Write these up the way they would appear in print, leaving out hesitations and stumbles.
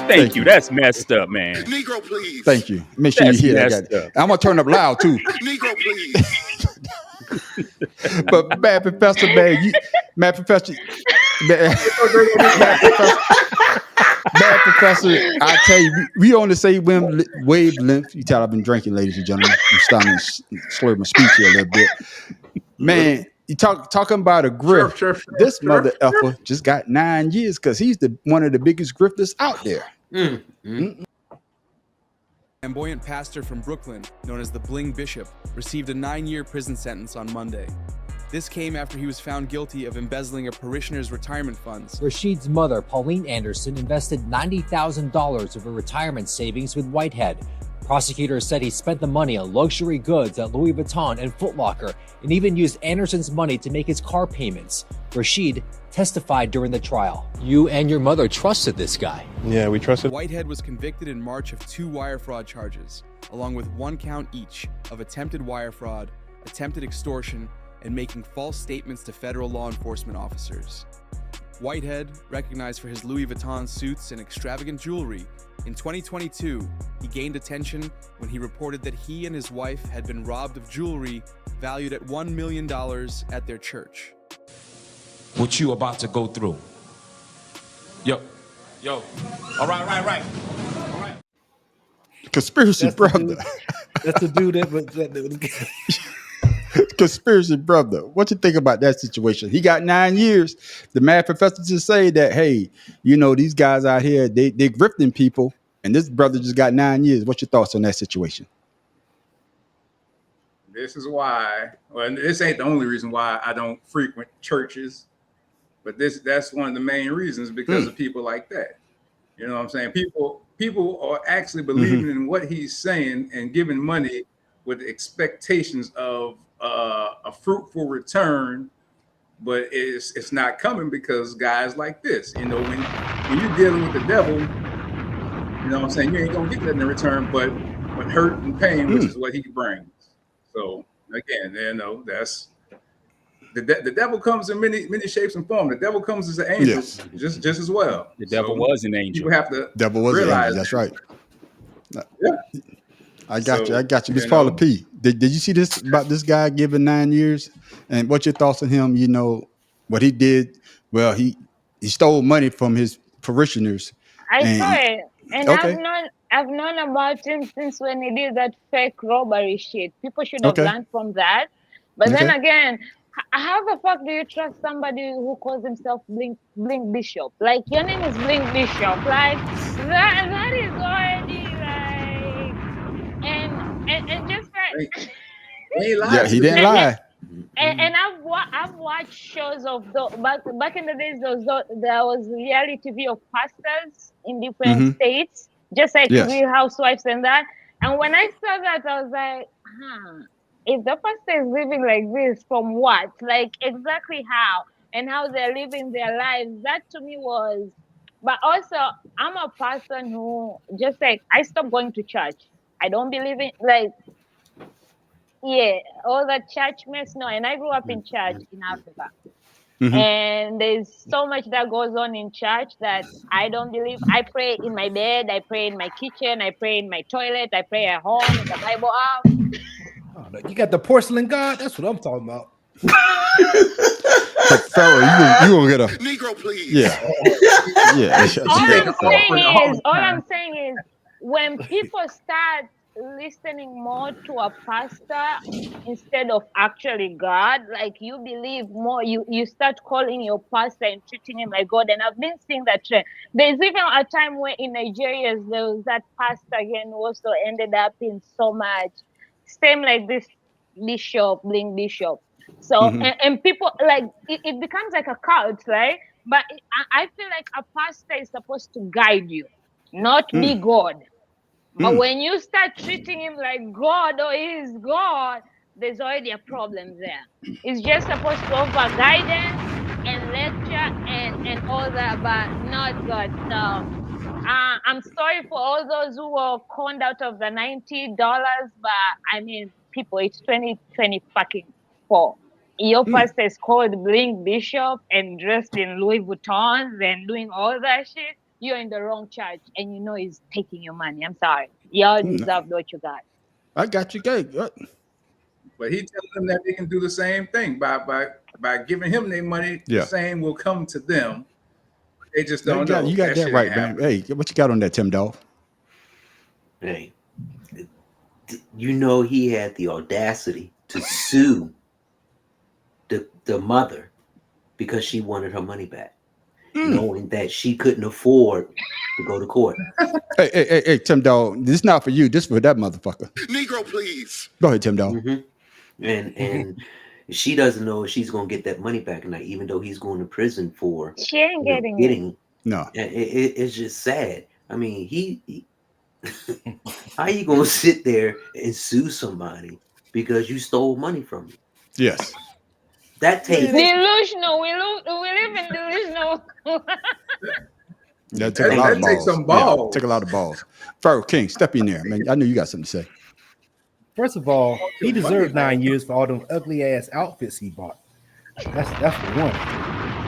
Thank you. That's messed up, man. Negro, please. Thank you. Make sure you That's hear that. messed Guy. up. I'm gonna turn up loud too. Negro, please. But Mad Professor, man, Mad Professor, Mad, Mad Professor, Mad Professor. I tell you, we on the same wavelength. You tell I've been drinking, ladies and gentlemen. I'm starting to slur my speech here a little bit. Man, you talking about a grift. This mother effer just got 9 years because he's one of the biggest grifters out there. Flamboyant pastor from Brooklyn, known as the Bling Bishop, received a 9-year prison sentence on Monday. This came after he was found guilty of embezzling a parishioner's retirement funds. Rashid's mother, Pauline Anderson, invested $90,000 of her retirement savings with Whitehead. Prosecutors said he spent the money on luxury goods at Louis Vuitton and Foot Locker, and even used Anderson's money to make his car payments. Rashid testified during the trial. You and your mother trusted this guy. Yeah, we trusted. Whitehead was convicted in March of 2 wire fraud charges, along with 1 count each of attempted wire fraud, attempted extortion, and making false statements to federal law enforcement officers. Whitehead, recognized for his Louis Vuitton suits and extravagant jewelry, in 2022, he gained attention when he reported that he and his wife had been robbed of jewelry valued at $1 million at their church. What you about to go through? Yo. All right. Conspiracy brother. That's the dude that Conspiracy brother. What you think about that situation? He got 9 years. The Mad Professor just say that, hey, these guys out here, they grifting people, and this brother just got 9 years. What's your thoughts on that situation? This is why, well, this ain't the only reason why I don't frequent churches, but that's one of the main reasons, because of people like that. You know what I'm saying? People are actually believing in what he's saying and giving money with expectations of a fruitful return, but it's not coming because guys like this. When you're dealing with the devil, you know what I'm saying, you ain't gonna get that in return, but hurt and pain, which is what he brings. So again, that's the devil comes in many shapes and forms. The devil comes as an angel, just as well. The devil was an angel. You have to devil was an angel. That's right. Yeah. I got you. Miss Paula P. Did you see this about this guy giving 9 years? And what's your thoughts on him? What he did? Well, he stole money from his parishioners. I saw it, and I've known about him since when he did that fake robbery shit. People should have learned from that. But then again, how the fuck do you trust somebody who calls himself Bling Bishop? Like, your name is Bling Bishop. Like, that is already like, and just like, he didn't lie. And I've watched shows of back in the days. There was reality TV of pastors in different states, just like Real Housewives and that. And when I saw that, I was like, if the pastor is living like this, from what? Like, exactly how? And how they're living their lives. That to me was... But also, I'm a person who, just like, I stopped going to church. I don't believe in, like, all that church mess. No, and I grew up in church in Africa. And there's so much that goes on in church that I don't believe. I pray in my bed, I pray in my kitchen, I pray in my toilet, I pray at home with the Bible out. You got the porcelain god? That's what I'm talking about. But Pharaoh, you gonna get a Negro, please. Yeah. All I'm saying is when people start listening more to a pastor instead of actually God, like, you believe more, you start calling your pastor and treating him like God. And I've been seeing that trend. There's even a time where in Nigeria there was that pastor again who also ended up in so much, same like this Bling Bishop. So and people, like, it becomes like a cult, right? But I feel like a pastor is supposed to guide you, not be God. But when you start treating him like God, or he is God, there's already a problem there. It's just supposed to offer guidance and lecture and all that, but not God. So I'm sorry for all those who were conned out of the $90, but I mean, people, it's 2020 fucking 4. Your pastor is called Bling Bishop and dressed in Louis Vuittons and doing all that shit. you're in the wrong church and you know he's taking your money. I'm sorry. Y'all deserve what you got. I got you, Gay. But he telling them that they can do the same thing by giving him their money. Yeah. The same will come to them. They just You don't got, know. you got that shit right, ain't man. happening. Hey, what you got on that, Tim Dog? Hey, you know he had the audacity to sue the mother because she wanted her money back, knowing that she couldn't afford to go to court. Hey, Tim Dog, this is not for you. This is for that motherfucker. Negro, please. Go ahead, Tim Dog. And she doesn't know if she's gonna get that money back or not, even though he's going to prison for She ain't getting it. No. It's just sad. I mean, he how you gonna sit there and sue somebody because you stole money from me? Yes. That takes Delusional. We live in delusional. That take a lot of balls. Takes some balls. Yeah, take a lot of balls. Pharaoh King, step in there, man. I know you got something to say. First of all, he deserved 9 years for all them ugly ass outfits he bought. That's for one.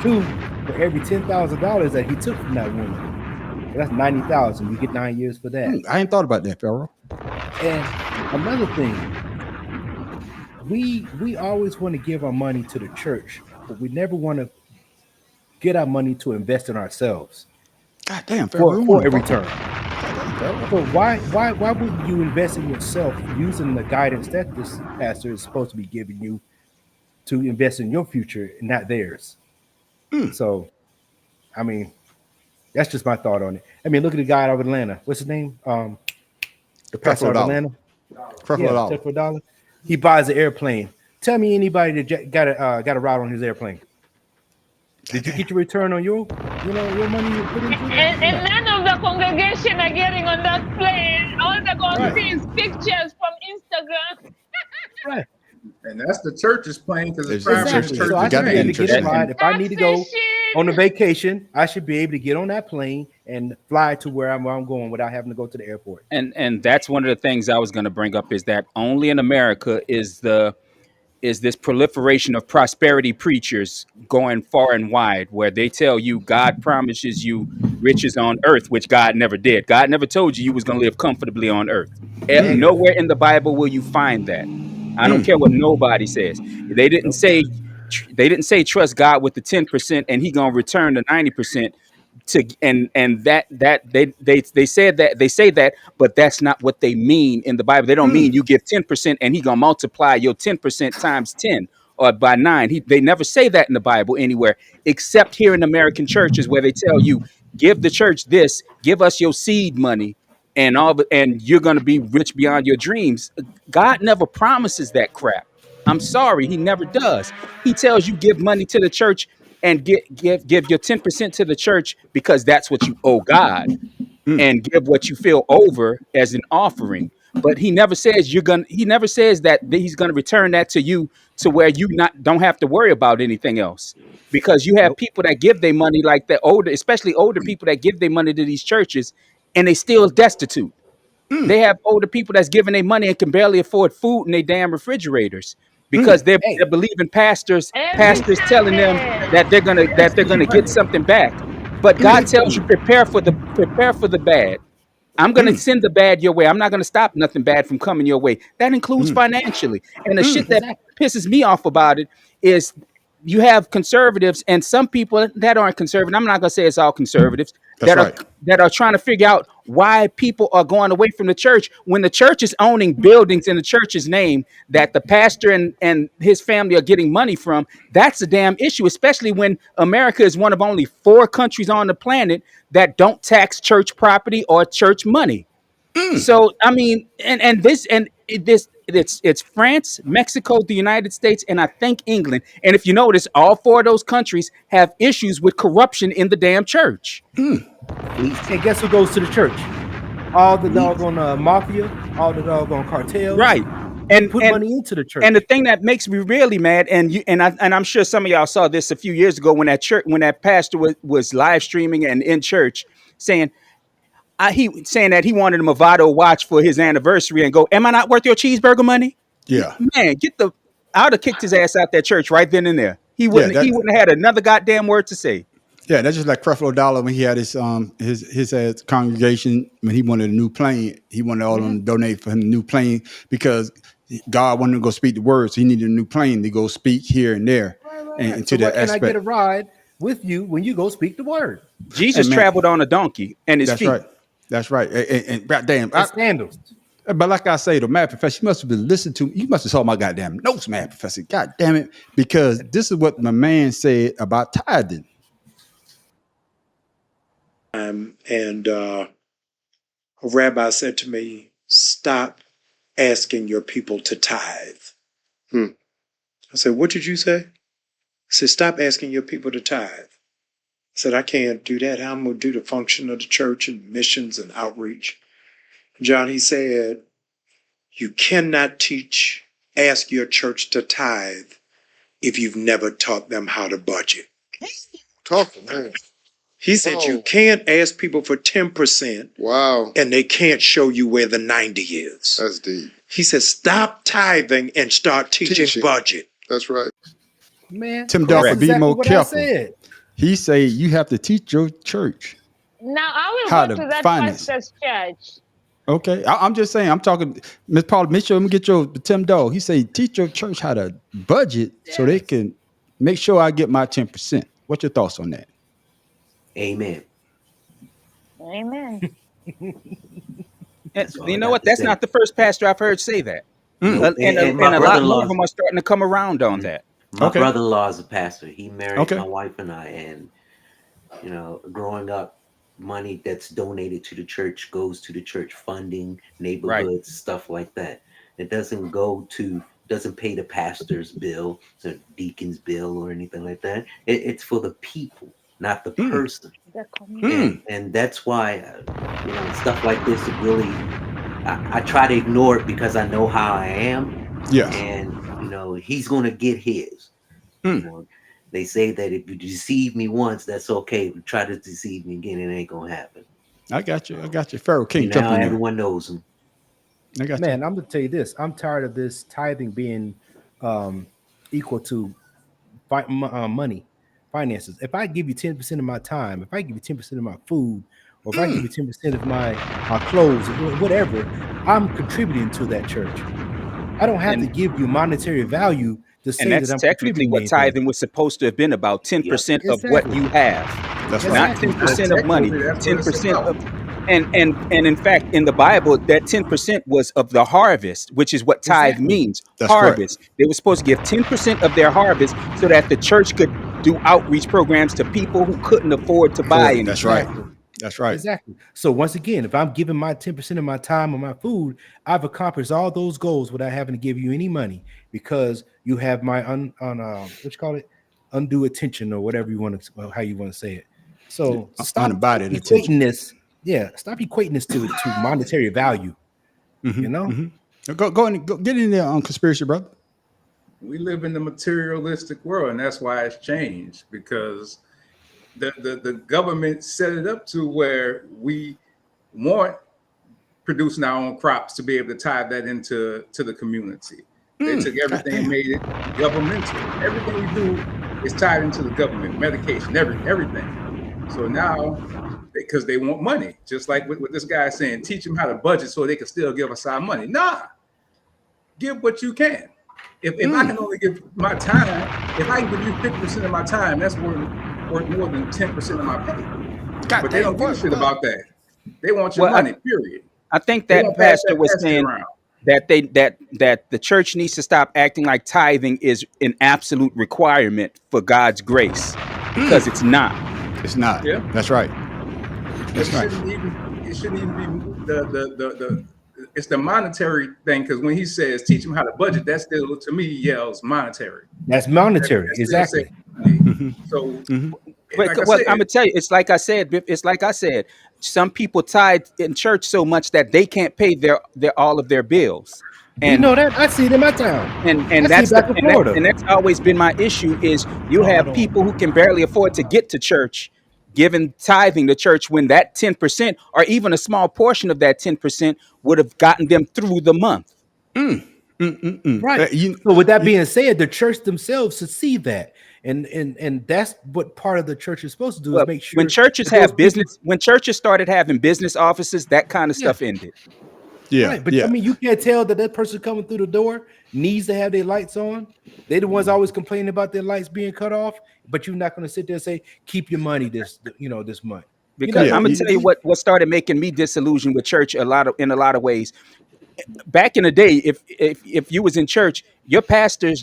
Two, for every $10,000 that he took from that woman, that's 90,000. You get 9 years for that. I ain't thought about that, Pharaoh. And another thing, we always want to give our money to the church, but we never want to get our money to invest in ourselves. God damn, Pharaoh. For a return. So why wouldn't you invest in yourself using the guidance that this pastor is supposed to be giving you to invest in your future and not theirs? So, I mean, that's just my thought on it. I mean, look at the guy out of Atlanta. What's his name? The pastor out of Atlanta. Creflo Dollar. He buys an airplane. Tell me anybody that got a ride on his airplane. Did you get your return on your money you put into it? And none of the congregation are getting on that plane. All they're going to see is pictures from Instagram. Right. And that's the church's plane because it's Exactly. So I should be able to get a ride. If I need to go on a vacation, I should be able to get on that plane and fly to where I'm going without having to go to the airport. And that's one of the things I was going to bring up is that only in America is this proliferation of prosperity preachers going far and wide, where they tell you God promises you riches on earth, which God never did. God never told you was going to live comfortably on earth. Nowhere in the Bible will you find that. I don't care what nobody says. They didn't say trust God with the 10% and he gonna return the 90%. They said that they say that, but that's not what they mean in the Bible. They don't mean you give 10% and he gonna multiply your 10% times 10 or by 9. They never say that in the Bible anywhere, except here in American churches where they tell you give the church this, give us your seed money, and you're gonna be rich beyond your dreams. God never promises that crap. I'm sorry, he never does. He tells you give money to the church and give your 10% to the church because that's what you owe God, and give what you feel over as an offering. But he never says he never says that he's gonna return that to you to where you don't have to worry about anything else. Because you have people that give their money like that, especially older people that give their money to these churches and they still destitute. They have older people that's giving their money and can barely afford food in their damn refrigerators because they're believing pastors telling them that they're gonna get something back. But God tells you prepare for the bad. I'm going to send the bad your way. I'm not going to stop nothing bad from coming your way. That includes financially. And the shit that pisses me off about it is you have conservatives and some people that aren't conservative. I'm not going to say it's all conservatives that are trying to figure out why people are going away from the church when the church is owning buildings in the church's name that the pastor and his family are getting money from. That's a damn issue, especially when America is one of only 4 countries on the planet that don't tax church property or church money. So I mean, it's France, Mexico, the United States, and I think England. And if you notice, all 4 of those countries have issues with corruption in the damn church. Hey, guess who goes to the church? All the doggone mafia, all the doggone cartels, right? And put money into the church. And the thing that makes me really mad, and I'm sure some of y'all saw this a few years ago when that pastor was live streaming and in church saying that he wanted a Movado watch for his anniversary and go, am I not worth your cheeseburger money? Yeah, man, I would have kicked his ass out that church right then and there. He wouldn't have had another goddamn word to say. Yeah, that's just like Creflo Dollar when he had his congregation when he wanted a new plane. He wanted all of them to donate for him a new plane because God wanted him to go speak the word, so he needed a new plane to go speak here and there and So to why that can't I get a aspect. ride with you when you go speak the word Hey Jesus man, traveled on a donkey and his that's feet. right. That's right. And goddamn, and sandals? but like I say, the Mad Professor, you must have been listening to me. You must have saw my goddamn notes, Mad Professor. God damn it. Because this is what my man said about tithing. And a rabbi said to me, "Stop asking your people to tithe." I said, "What did you say?" I said, "Stop asking your people to tithe." I said, "I can't do that. How am I going to do the function of the church and missions and outreach?" John, he said, "You cannot ask your church to tithe if you've never taught them how to budget." Talking, man. He said, "You Oh. can't ask people for 10% Wow. and they can't show you where the 90 is." That's deep. He said, "Stop tithing and start teaching budget." That's right. Man, Tim that's Dolphin, be exactly more what I careful. said. He say you have to teach your church Now I will how go to to that finance. pastor's church. Okay, I'm just saying. I'm talking, Miss Paul. Make sure we get your Tim Dog. He say teach your church how to budget so they can make sure I get my 10%. What's your thoughts on that? Amen. Amen. And That's all you I know got what? to That's say. not the first pastor I've heard say that. Nope. And My a lot more of brother-in-law's them are starting to come around on that. my Okay. brother-in-law is a pastor. He married Okay. my wife and I, and growing up, money that's donated to the church goes to the church funding, Right. neighborhoods, stuff like that. It doesn't pay the pastor's bill, the deacon's bill, or anything like that. It's for the people, not the person. The community. And that's why stuff like this really I try to ignore it because I know how I am, Yes. and he's gonna get his. You know, they say that if you deceive me once, that's okay. If you try to deceive me again, it ain't gonna happen. I got you. I got you. Pharaoh King, jump Now in there. everyone knows him. I got you. Man, I'm gonna tell you this. I'm tired of this tithing being equal to money, finances. If I give you 10% of my time, if I give you 10% of my food, or if I give you 10% of my clothes, or whatever, I'm contributing to that church. I don't have to And give you monetary value to and say that that's I'm technically contributing what anything. tithing was supposed to have been about. Yep. 10% of what Exactly. you have. That's right. Not Exactly. 10% of money. Technically, that's what it's 10% about. of and in fact in the Bible that 10% was of the harvest, which is what tithe Exactly. means. That's correct. Harvest. They were supposed to give 10% of their harvest so that the church could do outreach programs to people who couldn't afford to buy Afford. That's anything. right. Exactly. That's right. Exactly. So once again, if I'm giving my 10% of my time or my food, I've accomplished all those goals without having to give you any money because you have my what you call it, undue attention or whatever you want to, how you want to say it. So stop Undivided attention. equating this. Yeah, stop equating this to monetary value. You know, Go get in there on conspiracy, brother. We live in the materialistic world, and that's why it's changed because the government set it up to where we want producing our own crops to be able to tie that into the community. They took everything and made it governmental. Everything we do is tied into the government, medication, everything. So now, because they want money, just like what this guy is saying, teach them how to budget so they can still give us our money. Nah, give what you can. If I can only give my time, if I can give you 50% of my time, that's worth more than 10% of my pay. But they don't give a shit about that. They want your Well, money, period. I think They that don't pass pastor that was basket saying around. that the church needs to stop acting like tithing is an absolute requirement for God's grace because it's not. It's not. Yeah. That's right. But That's it right. shouldn't even be the it's the monetary thing, because when he says teach them how to budget, that still to me yells monetary. that's monetary. That still says Exactly. money. So like I Well, said, I'm gonna tell you, it's like I said. It's like I said. Some people tithe in church so much that they can't pay their all of their bills, We and know that. I see it in my town. I and see it that's the back in Florida. and that's always been my issue. Is you Oh, I have don't. people who can barely afford to get to church, giving tithing to church when that 10% or even a small portion of that 10% would have gotten them through the month. Right. So with that being said, the church themselves should see that. And that's what part of the church is supposed to do, is Well, make sure when churches that those have people. business, when churches started having business offices, that kind of Yeah. stuff ended. Right. But I mean, you can't tell that person coming through the door needs to have their lights on. They're the ones always complaining about their lights being cut off, but you're not going to sit there and say, keep your money this month. Because I'm gonna tell you what started making me disillusioned with church in a lot of ways. Back in the day, if you was in church, your pastor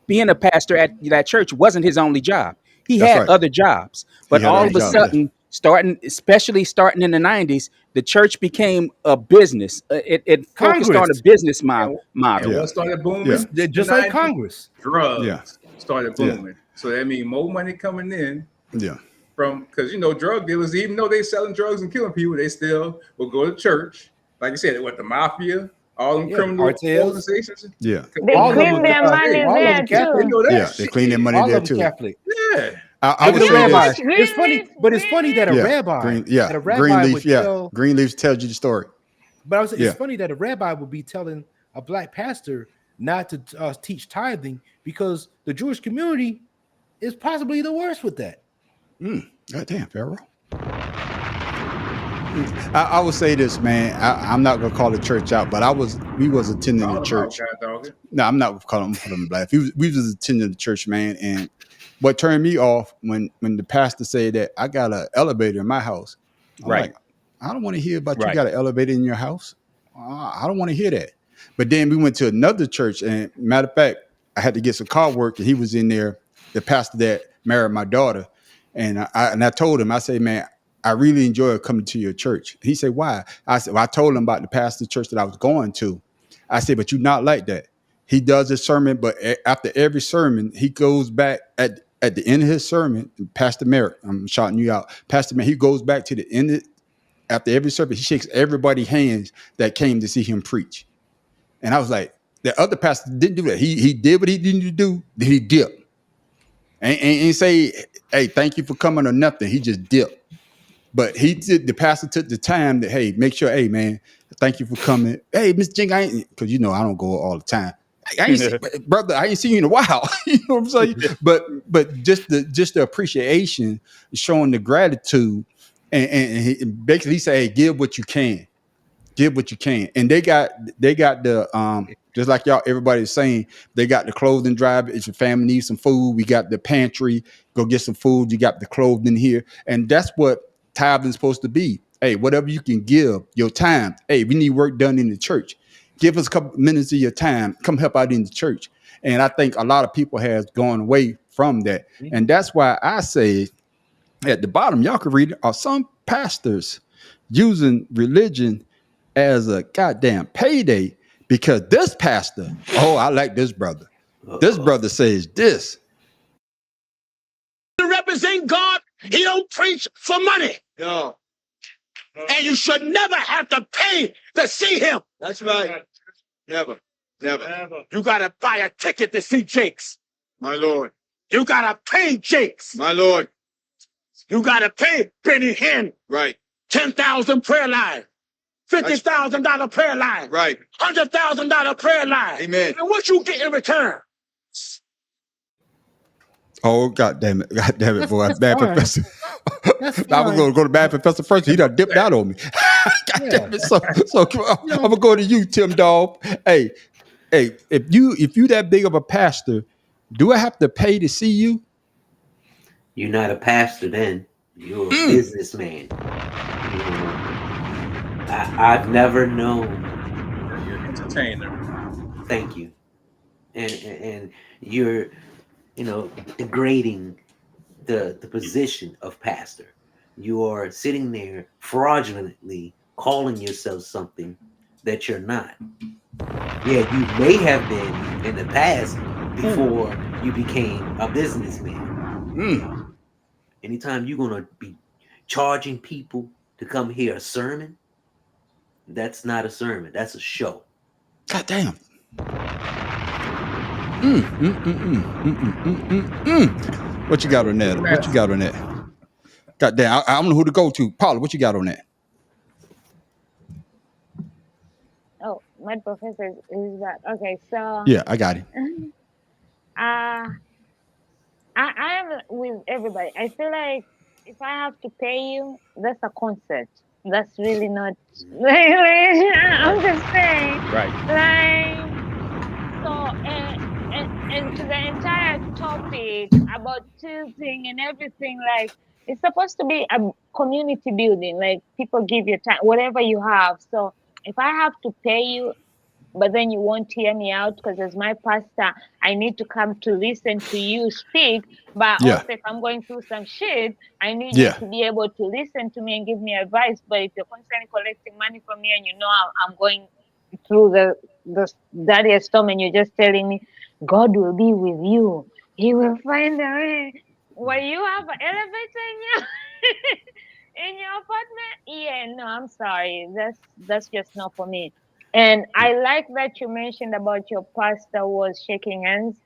being a pastor at that church wasn't his only job. He That's had right. other jobs. But had all other of a jobs, yeah. sudden, especially starting in the 90s, the church became a business. It focused on a Congress. business And model. what started booming? Just like Congress. Drugs started booming. So that means more money coming in. Yeah. From, because drug dealers, even though they selling drugs and killing people, they still will go to church. Like you said, what, the mafia, all them criminal organizations. Yeah. They clean their money there too. They clean their money All there of them too. Catholic. Yeah. I would Look at say the rabbi. this. It's funny, but it's funny that a rabbi, Greenleaf, would tell. Greenleaf tells you the story. But I was it's funny that a rabbi would be telling a black pastor not to teach tithing, because the Jewish community is possibly the worst with that. God damn, Pharaoh. I would say this, man. I'm not gonna call the church out, but we was attending the church. No, I'm not calling them black. We was attending the church, man. And what turned me off when the pastor said that I got an elevator in my house. I'm like, I don't want to hear about you got an elevator in your house. I don't want to hear that. But then we went to another church, and matter of fact, I had to get some car work, and he was in there, the pastor that married my daughter. And I told him, I said, man, I really enjoy coming to your church. He said, why? I said, well, I told him about the pastor church that I was going to. I said, but you're not like that. He does a sermon, but after every sermon, he goes back at the end of his sermon. Pastor Merrick, I'm shouting you out. Pastor Merrick, he goes back to the end after every service. He shakes everybody's hands that came to see him preach. And I was like, the other pastor didn't do that. He did what he needed to do. Then he dipped. And say, hey, thank you for coming or nothing. He just dipped. But the pastor took the time to, hey, make sure, hey, man, thank you for coming. Hey, Mr. Jink, because I don't go all the time. Brother, I ain't seen you in a while. You know what I'm saying? But just the appreciation, showing the gratitude, and basically he said, hey, give what you can. Give what you can. And they got the just like y'all, everybody's saying, they got the clothing drive. If your family needs some food, we got the pantry. Go get some food. You got the clothing here. And that's what tithing is supposed to be. Hey, whatever you can give, your time. Hey, we need work done in the church. Give us a couple minutes of your time. Come help out in the church. And I think a lot of people has gone away from that. And that's why I say at the bottom, y'all can read it, are some pastors using religion as a goddamn payday, because this pastor, I like this brother. This brother says this. To represent God, he don't preach for money. No. And you should never have to pay to see him. That's right. Never. You gotta buy a ticket to see Jakes. My Lord. You gotta pay Jakes. My Lord. You gotta pay Benny Hinn. Right. 10,000 prayer line. $50,000 prayer line. Right. $100,000 prayer line. Amen. And what you get in return? Oh, God damn it, boy. Bad fine. professor. That's I was going to go to bad professor first. He done dipped out on me. God damn it. So I'm going to go to you, Tim Dog. Hey, if you that big of a pastor, do I have to pay to see you? You're not a pastor then. You're a businessman. I've never known. You're an entertainer. Thank you. And you're, degrading the position of pastor. You are sitting there fraudulently calling yourself something that you're not. Yeah, you may have been in the past before you became a businessman. Anytime you're going to be charging people to come hear a sermon, that's not a sermon. That's a show. God damn. What you got on that? What you got on that? God damn, I don't know who to go to. Paula, what you got on that? Oh, my professor is that. Okay, so Yeah, I got it. uh I am with everybody. I feel like if I have to pay you, that's a concert. That's really not. I'm Right. just saying, Right. like, so, and to the entire topic about choosing and everything, like, it's supposed to be a community building. Like, people give you time, whatever you have. So, if I have to pay you, but then you won't hear me out because as my pastor, I need to come to listen to you speak. But Yeah, also, if I'm going through some shit, I need you yeah, to be able to listen to me and give me advice. But if you're constantly collecting money from me and you know I'm going through the dirtiest storm and you're just telling me, God will be with you. He will find a way. Well, you have an elevator in your in your apartment? Yeah, no, I'm sorry. That's just not for me. And I like that you mentioned about your pastor was shaking hands.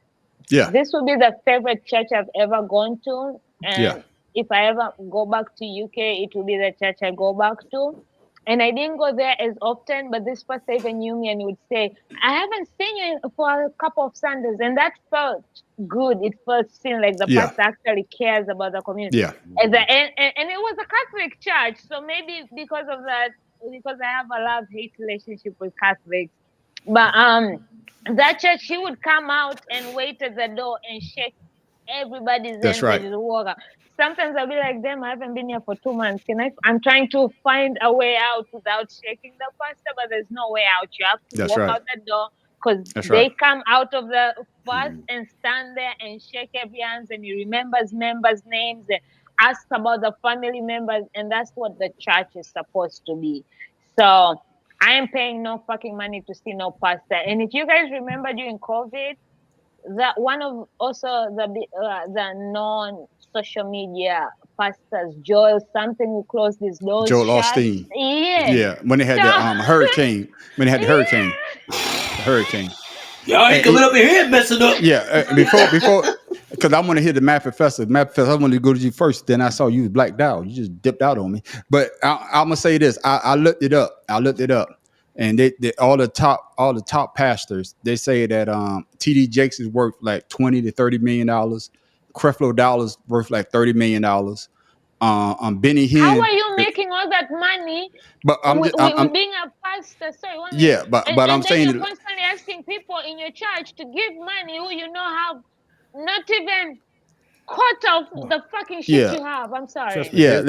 yeah, This will be the favorite church I've ever gone to. yeah. And if I ever go back to UK, it will be the church I go back to. And I didn't go there as often, but this pastor even knew me and would say, I haven't seen you for a couple of Sundays. And that felt good. It felt seen like the Yeah, pastor actually cares about the community. yeah, And it was a Catholic church. So maybe because of that, because I have a love hate relationship with Catholics. But that church, he would come out and wait at the door and shake everybody's that's hands as right. you walk out. Sometimes I'll be like, damn, I haven't been here for 2 months. I'm trying to find a way out without shaking the pastor, but there's no way out. You have to That's walk right. out the door because That's right. they come out of the first and stand there and shake every hands and he remembers members' names and asks about the family members, and that's what the church is supposed to be. So I am paying no fucking money to see no pastor. And if you guys remember during COVID, that one of also the non social media pastors, Joel something, who closed his doors Joel shut. Osteen. Yeah. Yeah, when they had the So hurricane, when they had yeah. the hurricane. Y'all ain't And coming up in here messing up. yeah, before, because I want to hear the Mad Professor. Mad Professor, I wanted to go to you first. Then I saw you was blacked out. You just dipped out on me. But I'm gonna say this. I looked it up. And they all the top pastors, they say that TD Jakes is worth like 20 to 30 million dollars. Creflo Dollar's worth like 30 million dollars. Benny How Hinn, are you making all that money but with being a pastor? Sorry, 1 minute. yeah, but And I'm then you're saying constantly asking people in your church to give money who you know have not even quarter of the fucking shit yeah. you have. I'm Trust sorry. me, Yeah,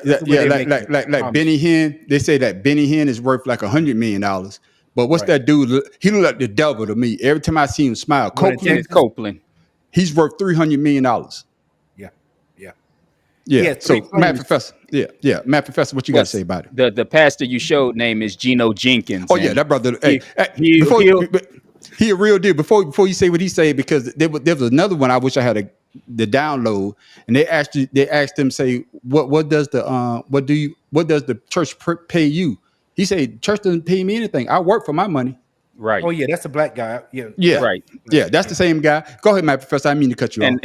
that's the way yeah, they're making it. I like promise Benny you. Hinn. They say that Benny Hinn is worth like $100 million. But what's Right. that dude? He look like the devil to me. Every time I see him smile, One in Copeland, Kenneth Texas. Copeland. he's worth $300 million. Yeah. Yeah. He Yeah. has three So, Matt claims. Professor. Yeah, yeah, Matt Professor. What you got to say What's about it? the pastor you showed name is Geno Jenkins, Oh yeah, and that brother. Hey, he before he'll he a real deal. Before you say what he say, because there was another one I wish I had the download, and they asked him, say what does the what does the church pay you? He said church doesn't pay me anything. I work for my money. Oh right, yeah, that's a black guy. Yeah. Yeah, Yep. right. yeah, that's the same guy. Go ahead, Matt Professor. I mean to cut you off. And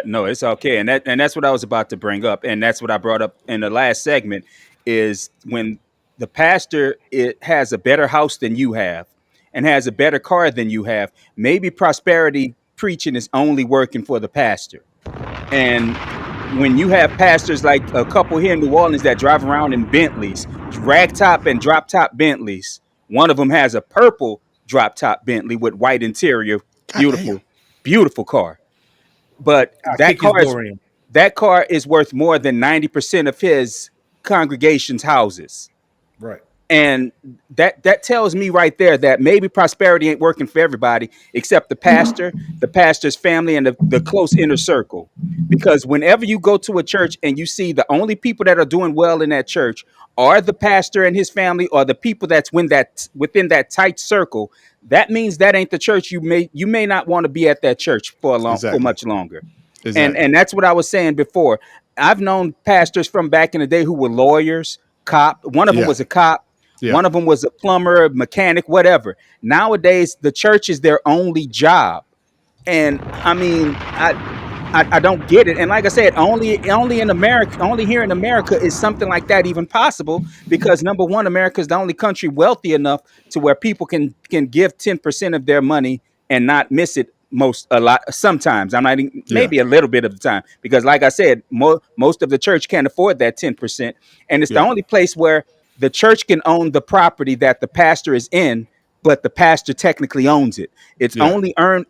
no, it's okay, and that's what I was about to bring up, and that's what I brought up in the last segment is when the pastor it has a better house than you have and has a better car than you have. Maybe prosperity preaching is only working for the pastor, and when you have pastors like a couple here in New Orleans that drive around in Bentleys, rag top and drop top Bentleys. One of them has a purple drop top Bentley with white interior, God damn. beautiful, beautiful car. But I'll kick his door in. that car is worth more than 90% of his congregation's houses. Right. And that tells me right there that maybe prosperity ain't working for everybody except the pastor's family, and the close inner circle. Because whenever you go to a church and you see the only people that are doing well in that church are the pastor and his family, or the people that's within that tight circle, that means that ain't the church. You may not want to be at that church for Exactly. much longer. And Exactly. and that's what I was saying before. I've known pastors from back in the day who were lawyers, cop. One of them Yeah. was a cop. Yeah. One of them was a plumber, mechanic, whatever. Nowadays, the church is their only job. And I mean, I don't get it. And like I said, only in America, only here in America is something like that even possible, because number one, America is the only country wealthy enough to where people can give 10% of their money and not miss it a lot sometimes. I'm not Yeah. maybe a little bit of the time, because like I said, most of the church can't afford that 10%. And it's the Yeah. only place where the church can own the property that the pastor is in, but the pastor technically owns it. Yeah.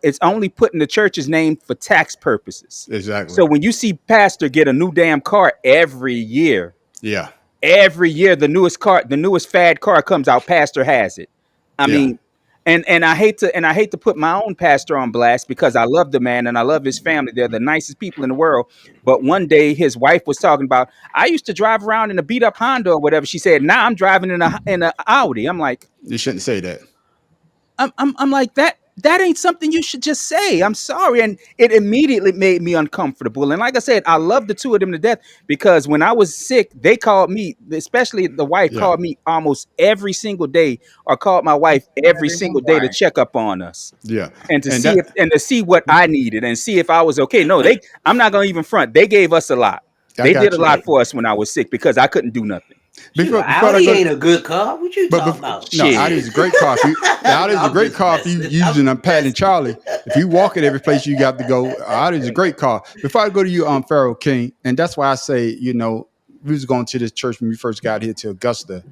It's only put in the church's name for tax purposes. Exactly. So when you see pastor get a new damn car Yeah. every year the newest fad car comes out, pastor has it. I Yeah. mean, and I hate to put my own pastor on blast, because I love the man and I love his family. They're the nicest people in the world. But one day his wife was talking about, I used to drive around in a beat up Honda or whatever. She said, now I'm driving in a Audi. I'm like, You shouldn't say that. I'm like, that ain't something you should just say. I'm sorry. And it immediately made me uncomfortable. And like I said, I love the two of them to death, because when I was sick, they called me, especially the wife Yeah. called me almost every single day, or called my wife every single day to check up on us Yeah. and to And see that to see what I needed and see if I was okay. No, I'm not gonna even front. They gave us a lot. I They did got a you. lot for us when I was sick, because I couldn't do nothing. Shoot, Before I Audi go ain't a good car. What you but talking about? no, Audi is a great car. If you, Audi is a I'm great just car if you messing. using a Pat and Charlie. If you walk at every place you got to go, Audi is a great car. Before I go to you, Pharaoh King, and that's why I say, we was going to this church when we first got here to Augusta.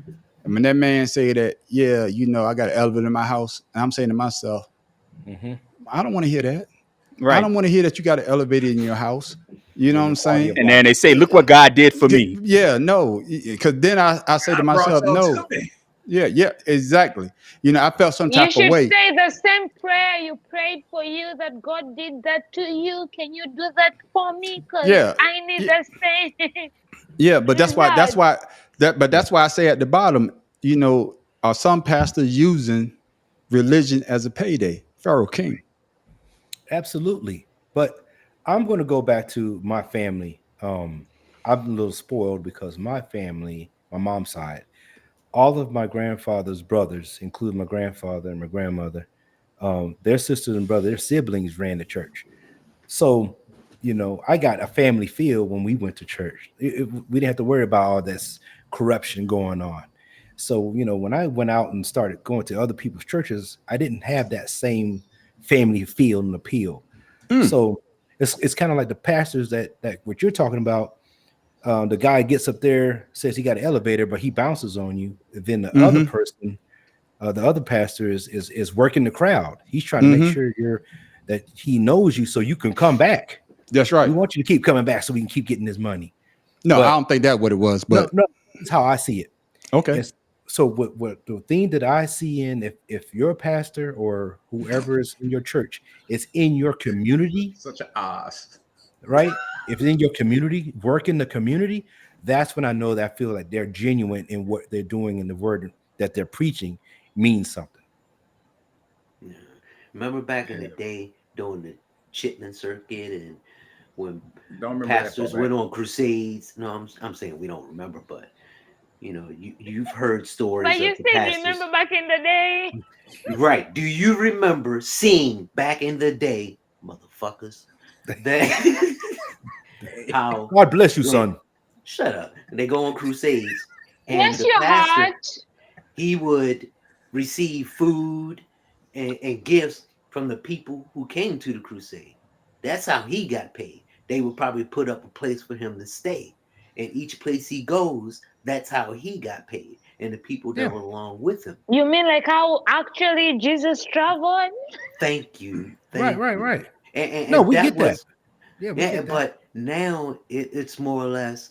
And when that man said that, yeah, I got an elevator in my house, and I'm saying to myself, I don't want to hear that. I Right. don't want to hear that you got an elevator in your house. You know In what I'm your quality saying? of And life. then they say, look what God did for me. Yeah, no, because then I say to I brought myself, y'all no, to me. yeah, exactly. I felt some You type of should way. say the same prayer you prayed for you, that God did that to you. Can you do that for me? Because Yeah, I need yeah, the same yeah, but result. that's why I say at the bottom, are some pastors using religion as a payday? Pharaoh King. Absolutely. But I'm going to go back to my family. I'm a little spoiled because my family, my mom's side, all of my grandfather's brothers, including my grandfather and my grandmother, their sisters and brothers, their siblings ran the church. So, I got a family feel when we went to church. We didn't have to worry about all this corruption going on. So, when I went out and started going to other people's churches, I didn't have that same family feel and appeal. Mm, So it's kind of like the pastors that what you're talking about. The guy gets up there, says he got an elevator, but he bounces on you. Then the other mm-hmm, person, the other pastor is working the crowd. He's trying to make mm-hmm. sure that he knows you so you can come back. That's We right. want you to keep coming back so we can keep getting this money. No, I But don't think that what it was, no, but no, that's how I see it. okay. And so what the thing that I see in if your pastor or whoever is in your church is in your community, Such an ass. right? If it's in your community, work in the community, that's when I know that I feel like they're genuine in what they're doing and the word that they're preaching means something. Yeah. Remember back in the day during the Chitlin circuit and when Don't remember that far pastors back. went on crusades? No, I'm saying we don't remember, but you've heard stories But you of the said, pastors. remember back in the day? Right. Do you remember seeing back in the day, motherfuckers, that how God bless you, when son. shut up, they go on crusades and Bless the your pastor heart. he would receive food and gifts from the people who came to the crusade. That's how he got paid. They would probably put up a place for him to stay. And each place he goes, that's how he got paid. And the people that Yeah. were along with him. You mean like how actually Jesus traveled? Thank you. Right, Thank right, you. right. No, And we that get that. was, Yeah, we yeah, get that. but now it's more or less,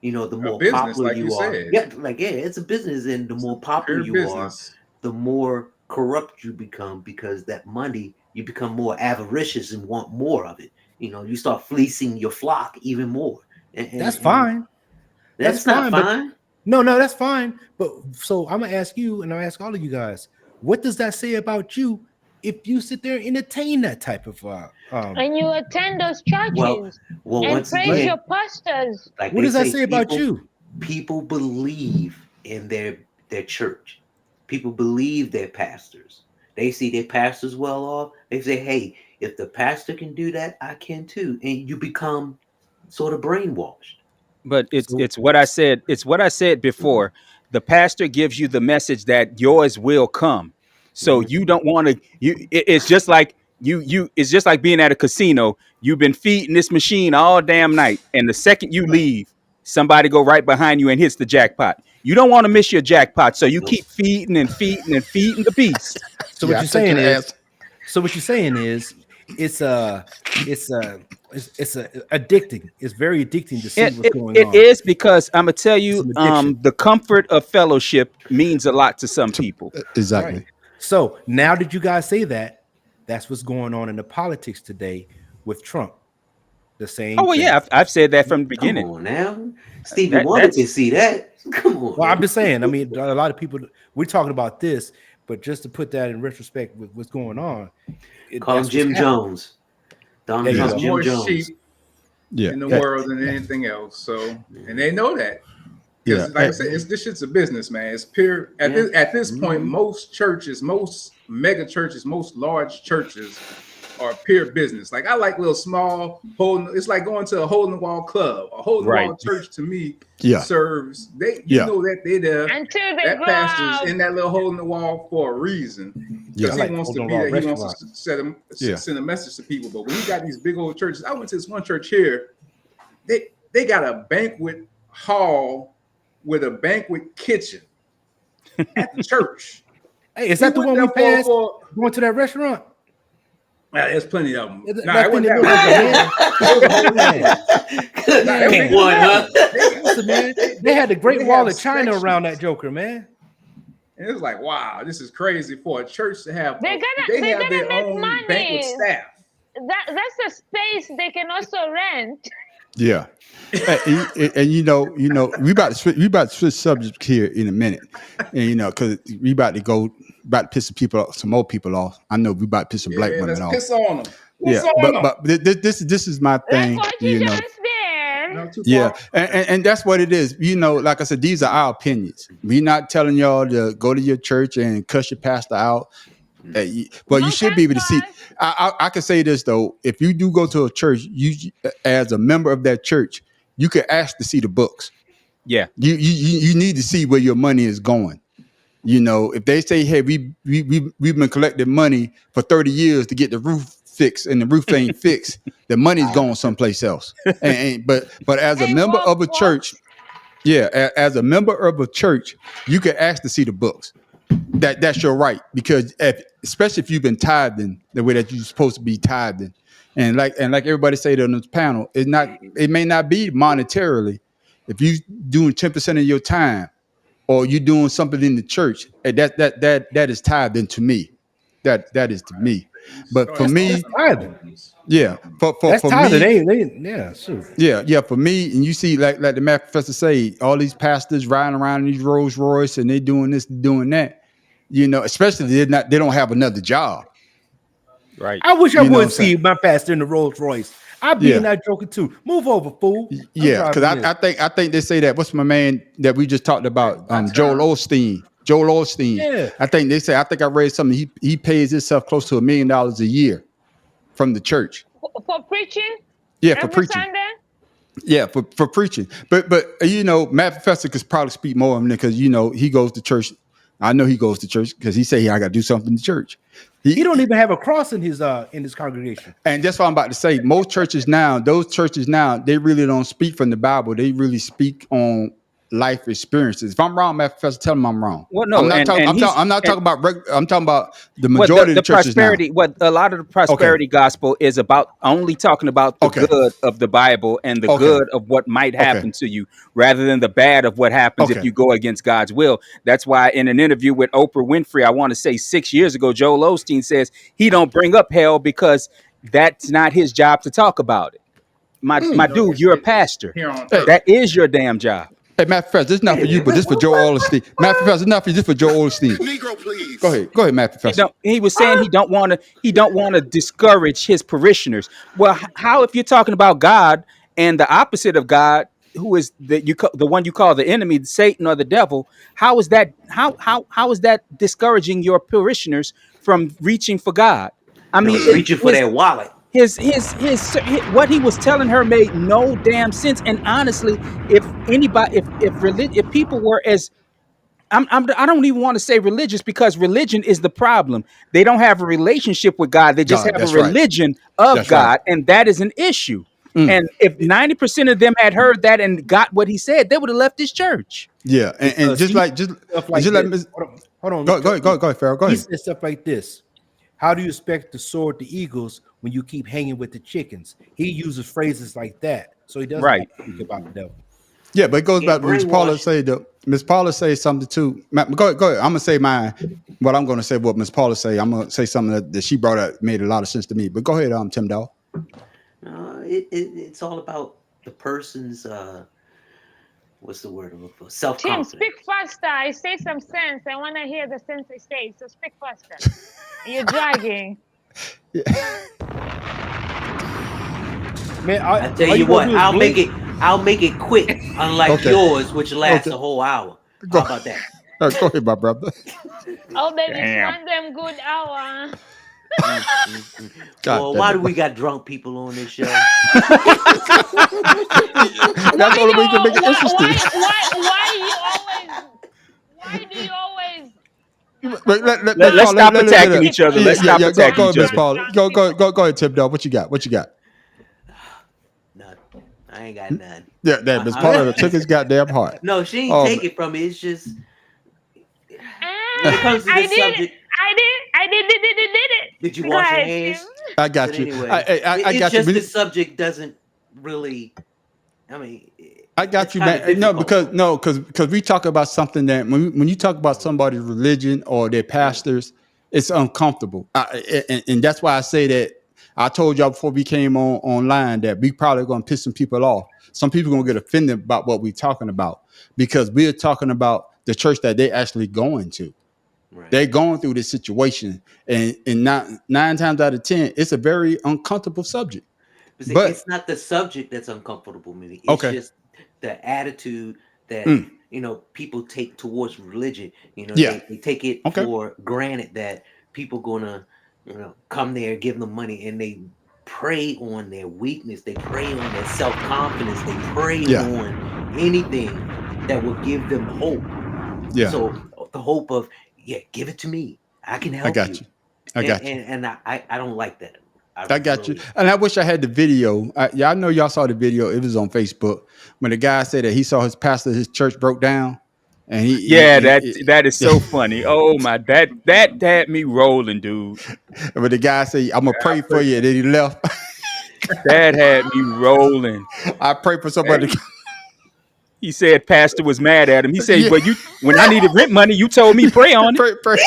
the A more business, popular like you you are. said. Yeah, it's a business. And the It's a more popular pure you are, business. the more corrupt you become because that money, you become more avaricious and want more of it. You start fleecing your flock even more. That's And fine. That's that's not fine. But fine. no, that's fine. But so I'm gonna ask you, and I'll ask all of you guys, what does that say about you if you sit there and entertain that type of And you attend those Well, churches and once praise right? your again, pastors. like What they does that say, say about you? people believe in their church. People believe their pastors. They see their pastors well off. They say, hey, if the pastor can do that, I can too. And you become sort of brainwashed. But it's So it's what I said. It's what I said before. The pastor gives you the message that yours will come. So Mhm. you don't want to. It's just like you. It's just like being at a casino. You've been feeding this machine all damn night, and the second you leave, somebody go right behind you and hits the jackpot. You don't want to miss your jackpot, so you Nope. keep feeding and feeding and feeding the beast. so what Yeah, you're take saying your is ass. so what you're saying is it's it's addicting. It's very addicting to see It, what's it going it on. is because I'm gonna tell It's you, an addiction. the comfort of fellowship means a lot to some To- people. Right. exactly. So now that you guys say that, that's what's going on in the politics today with Trump. The Oh same well, thing. yeah, I've said that from the Come beginning. on now. Stevie That Wonder can that's see that. Come on, Well, I'm man. just saying. I mean, a lot of people we're talking about this, but just to put that in retrospect with what's going on, Call him that's what's Jim happening. Jones. Donald There you There's Trump, go. Jim more Jones. sheep Yeah, in the world than anything else. So, and they know that yeah, because, like I said, this shit's a business, man. It's pure. At Yeah. this point, Mhm. most churches, most mega churches, most large churches are pure business. Like I like little small holding. It's like going to a hole in the wall club. A hole in the right. wall church to me yeah, serves. You yeah, know that they there. Until they That grow pastor's up. in that little hole in the wall for a reason. yeah, I Because he like wants to Golden be Raw there. He wants Restaurant. to yeah. send a message to people. But when you got these big old churches, I went to this one church here. They got a banquet hall with a banquet kitchen at the church. Hey, is We that the went one we there passed for going to that restaurant? there's plenty of them. Nah, That it thing wasn't that that looked like a man. one. It was a whole Man, Nah, it was Pick man. one, huh? Listen, man. They had the Great they Wall have of China around that sections. Joker, man. And it was like, wow, this is crazy for a church to have. They're They have gonna their make own banquet money. staff. That's a space they can also rent. Yeah. And we about to switch subjects here in a minute, and because we about to piss some people off, some more people off. I know we about to piss some black Yeah, women let's off. piss on them. Piss Yeah, on them. but this is my Like thing. what you just did. No, too Yeah, far. and that's what it is. Like I said, these are our opinions. We're not telling y'all to go to your church and cuss your pastor out. But you Don't should be able to cuss see. us. I can say this though: if you do go to a church, you as a member of that church, you can ask to see the books. Yeah. You need to see where your money is going. If they say, "Hey, we've been collecting money for 30 years to get the roof fixed, and the roof ain't fixed," the money's going someplace else. But as a Hey, member of a church, folks. yeah, as a member of a church, you can ask to see the books. That's your right, because especially if you've been tithing the way that you're supposed to be tithing, and like everybody said on this panel, it may not be monetarily. If you doing 10% of your time, or you doing something in the church, that is tithed into me. That is to me. But Start for That's talking me, tithing. about this. yeah, That's for tithing. me, Yeah, sure. yeah, for me, and you see, like the math professor say, all these pastors riding around in these Rolls Royce, and they doing this, doing that. Especially they don't have another job. Right. I wish I You know what I'm would saying? see my pastor in the Rolls Royce. I'd be in Yeah, that Joker too. Move over, fool. I'm yeah. Because driving this. I think they say that. What's my man that we just talked about? My Joel turn. Osteen. Joel Osteen. Yeah. I think they say. I think I read something. He pays himself close to $1 million a year from the church. For preaching Yeah, for every preaching. Sunday. Yeah, for preaching. But Matt Professor could probably speak more on it because he goes to church. I know he goes to church because he say, "Hey, I got to do something in church." He don't even have a cross in his congregation. And that's what I'm about to say. Most churches now, those churches now, they really don't speak from the Bible. They really speak on life experiences. If I'm wrong, Matt Professor, tell them I'm wrong. Well, I'm no, not talking. and he's I'm not and talking about. I'm talking about the what majority of the the churches now. prosperity, what a lot of the Okay. prosperity gospel is about, only talking about the Okay. good of the Bible and the Okay. good of what might Okay. happen to you, rather than the bad of what happens if Okay. you go against God's will. That's why in an interview with Oprah Winfrey, I want to say 6 years ago, Joel Osteen says he don't bring up hell because that's not his job to talk about it. My You know, dude, you're a it's pastor. here on Hey, earth. That is your damn job. hey, Matt Professor, this is not Wait for a you, minute. but this for Joel Osteen. Matt Professor, this is not for you, this for Joel Osteen. Negro, please. Go ahead, Matt He Professor. don't. He was saying he don't want to discourage his parishioners. Well, how if you're talking about God and the opposite of God? the one you call the enemy, Satan or the devil, how is that discouraging your parishioners from reaching for God? I No, mean, it's reaching for that wallet. what he was telling her made no damn sense. And honestly, if anybody, if people were as I don't even want to say religious, because religion is the problem. They don't have a relationship with God. They just God, have a that's right. religion of That's right. God, and that is an issue. Mm. And if 90% of them had heard that and got what he said, they would have left his church. Yeah, and Because just he like stuff like like this. Hold on, go ahead, Pharaoh. Go He ahead. said stuff like this. How do you expect to soar with the eagles when you keep hanging with the chickens? He uses phrases like that, so he doesn't Right. like to speak about the devil. Yeah, but it goes Yeah, back to Miss Paula brainwash. say the Miss Paula say something too. Go ahead, go ahead. I'm gonna say mine. What I'm gonna say, what Miss Paula say. I'm gonna say something that she brought up made a lot of sense to me. But go ahead, Tim Dawg. It's all about the person's what's the word I'm looking for? Self Tim, confidence. speak faster. I say some sense. I want to hear the sense I say. So speak faster. You're dragging. Man, I tell all you you gonna what, do is blink. I'll make it quick, unlike Okay. yours, which lasts Okay. a whole hour. Go, How about that? go ahead, my brother. Oh, baby, it's Damn. one them good hour. God Well, damn why it. do we got drunk people on this show? That's the only way you can make it interesting. Why do you always Miss Let's Paula, stop let attacking her. each other. Yeah, Let's yeah, stop yeah. attacking Go each ahead, Miss other. Paula. Go ahead, Tim Dawg. What you got? What you got? None. I ain't got none. Yeah, that Miss Paula took his goddamn heart. No, she ain't Oh, take it from me. It's just when it comes to I this did it. subject. I did it. Did you Go wash your ahead, Tim. hands? I But got you. anyway, I it's got you. just the subject doesn't really. I mean, I it's got you, kind of man. difficult. Because we talk about something that when you talk about somebody's religion or their pastors, it's uncomfortable, and that's why I say that. I told y'all before we came online that we probably gonna piss some people off. Some people gonna get offended about what we're talking about because we're talking about the church that they actually going to. Right. They're going through this situation, and not 9 times out of 10, it's a very uncomfortable subject. But see, But it's not the subject that's uncomfortable with me. It's okay, just the attitude that mm, people take towards religion. yeah, They take it okay, for granted that people gonna come there, give them money, and they prey on their weakness. They prey on their self confidence. They prey yeah, on anything that will give them hope. yeah. So the hope of give it to me. I can I help got you. you. I got you. And I don't like that. I I got you. really. And I wish I had the video. I know y'all saw the video. It was on Facebook when the guy said that he saw his pastor, his church broke down, and Yeah, that is so funny. Oh my, that had me rolling, dude. when the guy said, "I'm gonna pray for you," and then he left. That had me rolling. I pray for somebody. Hey, He said pastor was mad at him. He said, Yeah, "But when I needed rent money, you told me pray on it." pray.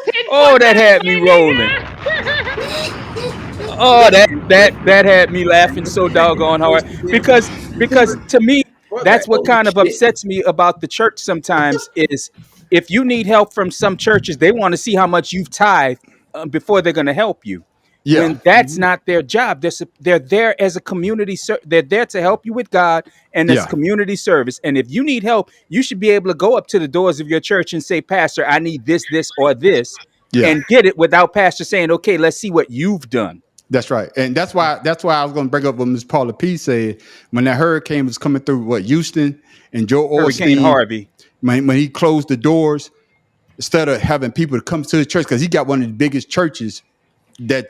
Tit for Oh, that tat, had me my rolling. nigga. Oh, that had me laughing so doggone hard because to me for that's that. what Holy kind of shit. upsets me about the church sometimes is if you need help from some churches, they want to see how much you've tithed before they're going to help you. Yeah, When that's not their job, they're there as a community. They're there to help you with God and as yeah, community service. And if you need help, you should be able to go up to the doors of your church and say, "Pastor, I need this, or this," yeah. and get it without pastor saying, "Okay, let's see what you've done." That's right, and that's why I was going to bring up what Miss Paula P said when that hurricane was coming through. What Houston and Joe Hurricane Osteen Harvey. when he closed the doors instead of having people to come to the church because he got one of the biggest churches that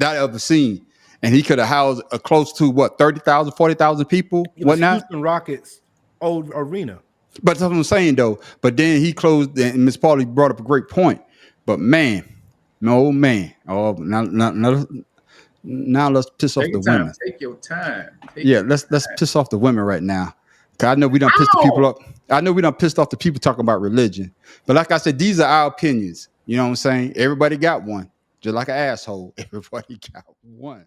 I ever seen, and he could have housed a close to what 30,000, 40,000 people, It was whatnot. Houston Rockets old arena. But that's what I'm saying though. But then he closed, and Miss Paula brought up a great point. But man, no man, oh now let's piss off Take the your time. women. Take your time. Take Yeah, your let's time. piss off the women right now. Cause I know we done pissed the people Ow! up. I know we done pissed off the people talking about religion. But like I said, these are our opinions. You know what I'm saying? Everybody got one. Just like an asshole. Everybody got one.